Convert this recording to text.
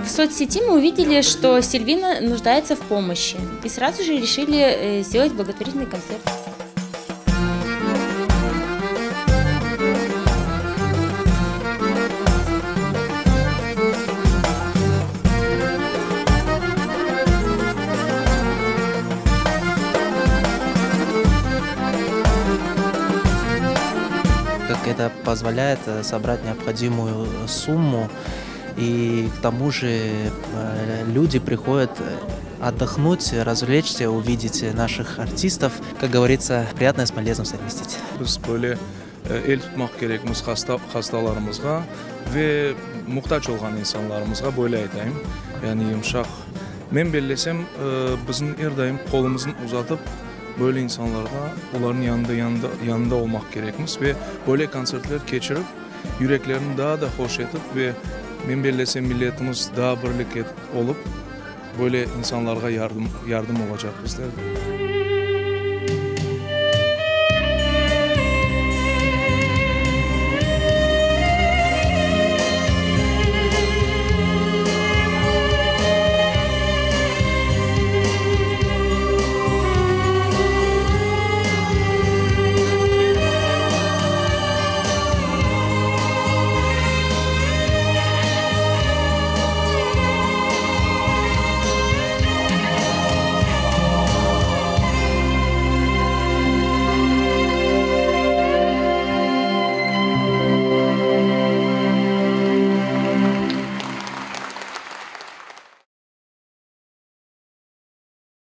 В соцсети мы увидели, что Сильвина нуждается в помощи, и сразу же решили сделать благотворительный концерт. Как это позволяет собрать необходимую сумму, и к тому же люди приходят отдохнуть, развлечься, увидеть наших артистов. Как говорится, приятное с полезным совместить. Biz böyle el tutmaq gerekmiz hastalarımızga ve muhtaç olan insanlarımızga böyle aytayım. Yani yumuşak. Men bellesem bizim her daim kolumuzun uzatıp böyle insanlarga onların yanında olmak gerekmiz ve böyle konsertler geçirip yüreklerini daha da hoş edip ve men bellesem milletimiz daha birlik olup böyle insanlarga yardım olacak bizler.